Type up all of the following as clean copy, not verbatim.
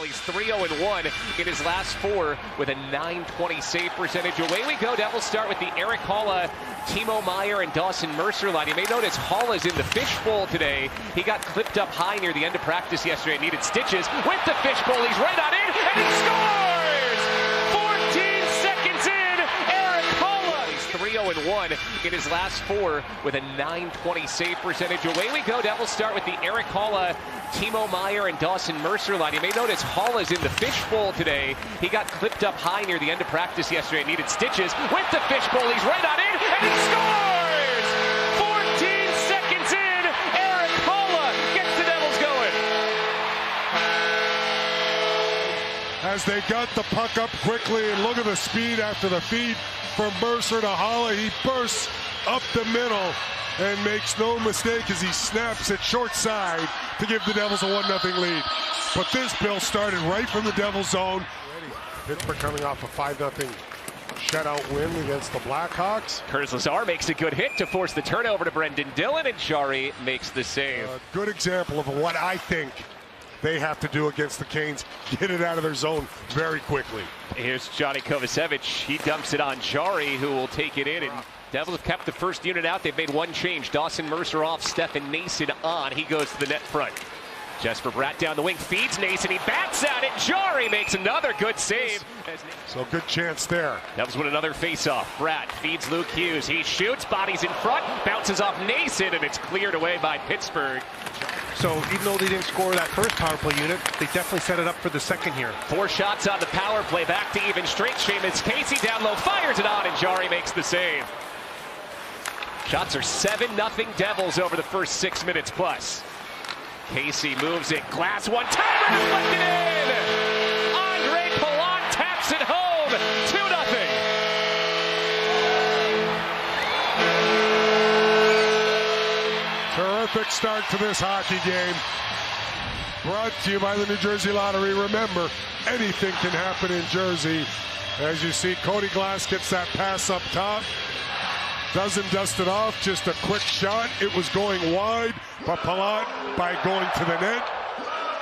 He's 3-0-1 in his last 4 with a .920 save percentage. Away we go. Devils start with the Erik Haula, Timo Meier, and Dawson Mercer line. You may notice Haula's in the fishbowl today. He got clipped up high near the end of practice yesterday and needed stitches. With the fishbowl, he's right on in, and he scores! 14 seconds in, Erik Haula. He's 3-0-1 in his last 4 with a .920 save percentage. Away we go. Devils start with the Erik Haula, Timo Meier, and Dawson Mercer line. You may notice Haula's in the fishbowl today. He got clipped up high near the end of practice yesterday and needed stitches. With the fishbowl, he's right on in, and he scores! 14 seconds in, Erik Haula gets the Devils going. As they got the puck up quickly, and look at the speed after the feed from Mercer to Haula. He bursts up the middle and makes no mistake as he snaps it short side to give the Devils a 1-0 lead. But this, Bill, started right from the Devils zone. Pittsburgh coming off a 5-0 shutout win against the Blackhawks. Curtis Lazar makes a good hit to force the turnover to Brendan Dillon, and Jari makes the save. A good example of what I think they have to do against the Canes. Get it out of their zone very quickly. Here's Johnny Kovacevic. He dumps it on Jari, who will take it in. And Devils have kept the first unit out. They've made one change. Dawson Mercer off, Stefan Nason on. He goes to the net front. Jesper Bratt down the wing, feeds Nason. He bats at it. Jari makes another good save. So good chance there. Devils win another faceoff. Bratt feeds Luke Hughes. He shoots, bodies in front, bounces off Nason, and it's cleared away by Pittsburgh. So even though they didn't score that first power play unit, they definitely set it up for the second here. 4 shots on the power play, back to even straight. Seamus Casey down low, fires it on, and Jari makes the save. Shots are 7-0 Devils over the first 6 minutes plus. Casey moves it, glass one, timer deflected in! Andre Palat taps it home, 2-0. Terrific start to this hockey game. Brought to you by the New Jersey Lottery. Remember, anything can happen in Jersey. As you see, Cody Glass gets that pass up top. Doesn't dust it off, just a quick shot. It was going wide, but Palat, by going to the net,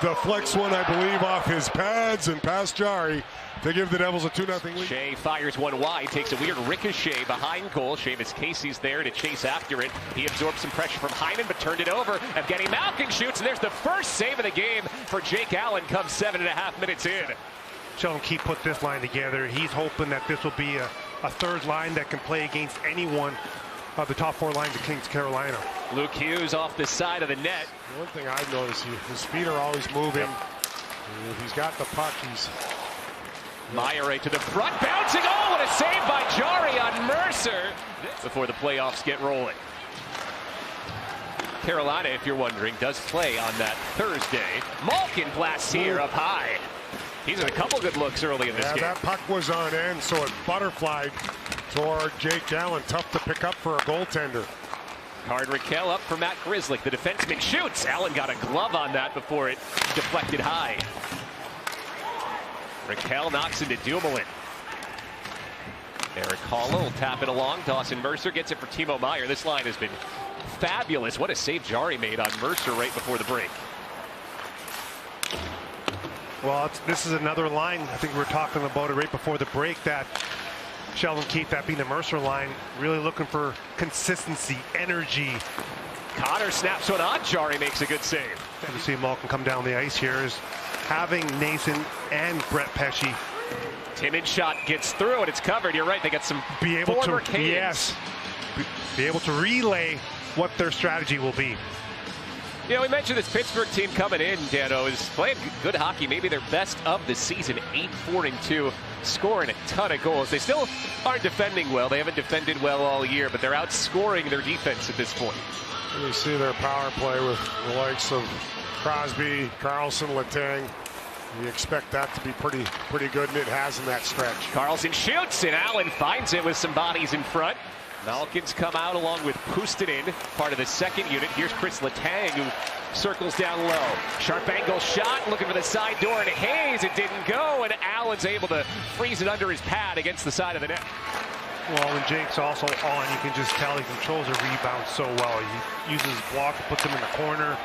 deflects one, I believe, off his pads and past Jari to give the Devils a 2-0 lead. Shea fires one wide, takes a weird ricochet behind goal. Seamus Casey's there to chase after it. He absorbs some pressure from Hyman, but turned it over. Evgeny Malkin shoots, and there's the first save of the game for Jake Allen. Comes 7.5 minutes in. Sheldon Keefe put this line together. He's hoping that this will be a third line that can play against anyone of the top 4 lines of Kings Carolina. Luke Hughes off the side of the net. One thing I've noticed, his feet are always moving. If he's got the puck, he's... Meier right to the front, bouncing. Oh, what a save by Jari on Mercer before the playoffs get rolling. Carolina, if you're wondering, does play on that Thursday. Malkin blasts here up high. He's had a couple good looks early in this game. That puck was on end, so it butterflied toward Jake Allen. Tough to pick up for a goaltender. Card Raquel up for Matt Grzelcyk. The defenseman shoots. Allen got a glove on that before it deflected high. Raquel knocks into Dumoulin. Erik Haula will tap it along. Dawson Mercer gets it for Timo Meier. This line has been fabulous. What a save Jari made on Mercer right before the break. Well, this is another line. I think we were talking about it right before the break, that Sheldon Keefe, that being the Mercer line, really looking for consistency, energy. Connor snaps one on. Jari makes a good save. You see Malkin come down the ice here is having Nason and Brett Pesce. Timid shot gets through and it's covered. You're right. They got some be able former to Canes. Yes, be able to relay what their strategy will be. You know, we mentioned this Pittsburgh team coming in, Dano, is playing good hockey, maybe their best of the season, 8-4-2, scoring a ton of goals. They still aren't defending well. They haven't defended well all year, but they're outscoring their defense at this point. You see their power play with the likes of Crosby, Carlson, Letang. You expect that to be pretty good, and it has in that stretch. Carlson shoots, and Allen finds it with some bodies in front. Malkin's come out along with Puustinen, part of the second unit. Here's Chris Letang, who circles down low. Sharp angle shot, looking for the side door, and Hayes, it didn't go, and Allen's able to freeze it under his pad against the side of the net. Well, when Jake's also on, you can just tell he controls the rebound so well. He uses his block, puts him in the corner.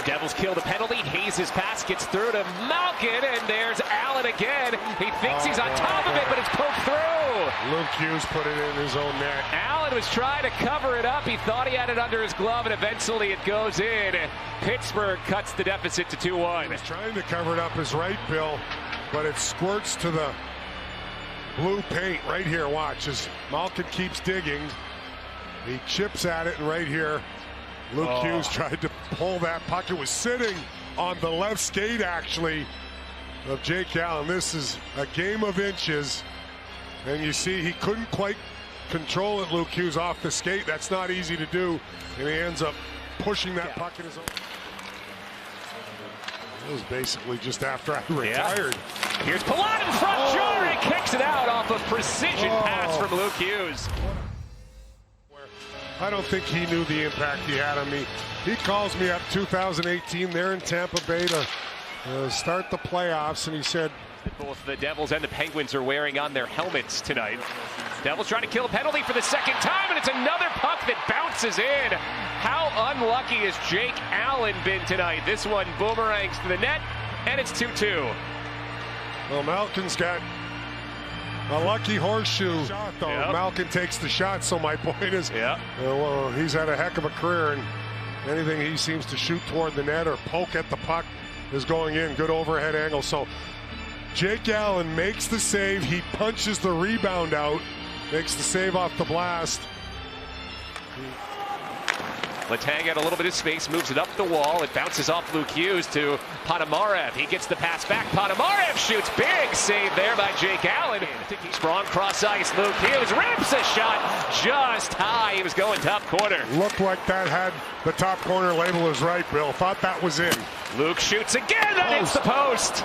Devils kill the penalty. Hayes' pass gets through to Malkin, and there's Allen again. He thinks he's on top of it, but it's poked through. Luke Hughes put it in his own net. Allen was trying to cover it up. He thought he had it under his glove, and eventually it goes in. Pittsburgh cuts the deficit to 2-1. He's trying to cover it up his right, Bill, but it squirts to the blue paint right here. Watch as Malkin keeps digging. He chips at it, and right here, Luke Hughes tried to pull that puck. It was sitting on the left skate, actually, of Jake Allen. This is a game of inches, and you see he couldn't quite control it, Luke Hughes, off the skate. That's not easy to do, and he ends up pushing that puck in his own. It was basically just after I retired. Here's Palat in front. Jarry kicks it out off a precision pass from Luke Hughes. I don't think he knew the impact he had on me. He calls me up 2018. They're in Tampa Bay to start the playoffs, and he said, both the Devils and the Penguins are wearing on their helmets tonight. Devils trying to kill a penalty for the second time, and it's another puck that bounces in. How unlucky has Jake Allen been tonight? This one boomerangs to the net, and it's 2-2. Well, Malkin's got a lucky horseshoe shot, though. Malkin takes the shot, so my point is, well, he's had a heck of a career, and anything he seems to shoot toward the net or poke at the puck is going in. Good overhead angle. So Jake Allen makes the save. He punches the rebound out, makes the save off the blast. Letang had a little bit of space, moves it up the wall. It bounces off Luke Hughes to Ponomarev. He gets the pass back. Ponomarev shoots. Big save there by Jake Allen. Strong cross ice. Luke Hughes rips a shot just high. He was going top corner. Looked like that had the top corner label is right, Bill. Thought that was in. Luke shoots again. That hits the post.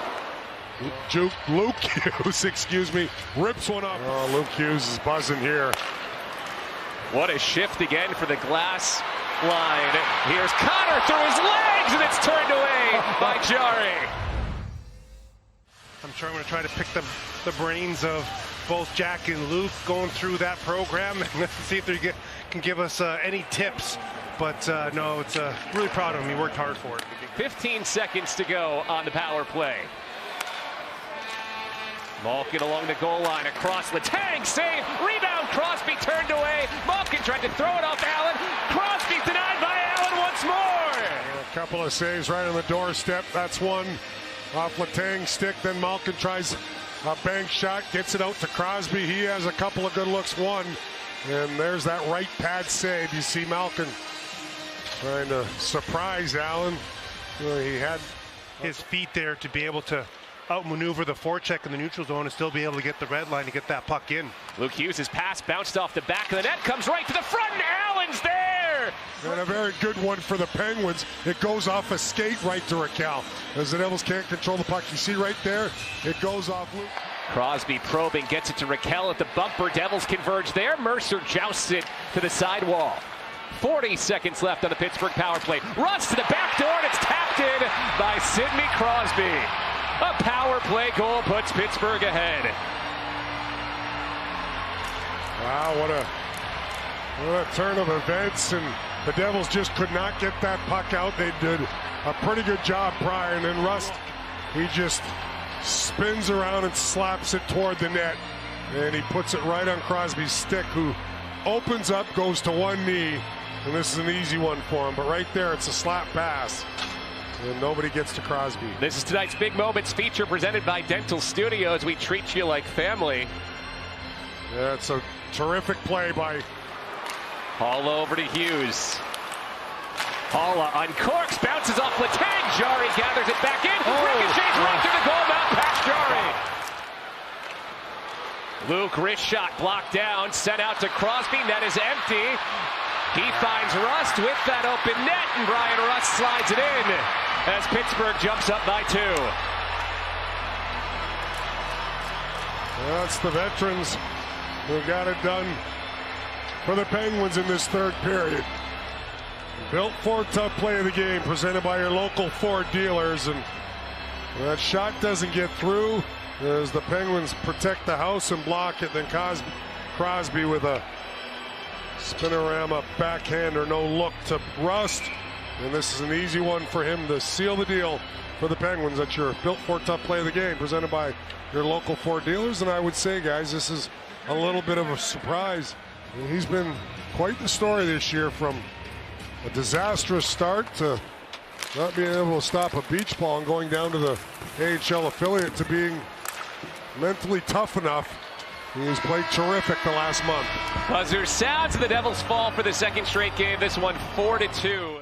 Luke Hughes, excuse me, rips one up. Oh, Luke Hughes is buzzing here. What a shift again for the glass line. Here's Connor through his legs, and it's turned away by Jarry. I'm sure I'm going to try to pick the brains of both Jack and Luke going through that program and see if they can give us any tips. But no, it's really proud of him. He worked hard for it. 15 seconds to go on the power play. Malkin along the goal line, across Letang, save, rebound, Crosby turned away. Malkin tried to throw it off Allen. Crosby's denied by Allen once more. A couple of saves right on the doorstep. That's one off Letang's stick. Then Malkin tries a bank shot, gets it out to Crosby. He has a couple of good looks. One, and there's that right pad save. You see Malkin trying to surprise Allen. He had his feet there to be able to outmaneuver the forecheck in the neutral zone and still be able to get the red line to get that puck in. Luke Hughes' pass bounced off the back of the net, comes right to the front, and Allen's there! And a very good one for the Penguins. It goes off a skate right to Raquel. As the Devils can't control the puck. You see right there, it goes off Luke. Crosby probing, gets it to Raquel at the bumper. Devils converge there. Mercer jousts it to the sidewall. 40 seconds left on the Pittsburgh power play. Runs to the back door, and it's tapped in by Sidney Crosby. A power play goal puts Pittsburgh ahead. Wow, what a turn of events, and the Devils just could not get that puck out. They did a pretty good job prior, and then Rust, he just spins around and slaps it toward the net, and he puts it right on Crosby's stick, who opens up, goes to one knee, and this is an easy one for him, but right there it's a slap pass. And nobody gets to Crosby. This is tonight's Big Moments feature presented by Dental Studios. We treat you like family. Yeah, it's a terrific play by Hall over to Hughes. Halla uncorks, bounces off Letang. Jarry gathers it back in. Ricochets right through the goal mouth past Jarry. Luke, wrist shot blocked down, sent out to Crosby. Net is empty. He finds Rust with that open net, and Brian Rust slides it in as Pittsburgh jumps up by 2. That's the veterans who got it done for the Penguins in this third period. Built Ford Tough Play of the Game, presented by your local Ford dealers, and that shot doesn't get through as the Penguins protect the house and block it. Then Crosby with a spinorama backhand or no look to Rust, And this is an easy one for him to seal the deal for the Penguins. That's your Built Ford Tough Play of the Game, presented by your local Ford dealers. And I would say, guys, this is a little bit of a surprise. He's been quite the story this year, from a disastrous start to not being able to stop a beach ball and going down to the AHL affiliate to being mentally tough enough. He's played terrific the last month. Buzzer sounds, and the Devils fall for the second straight game. This one 4-2.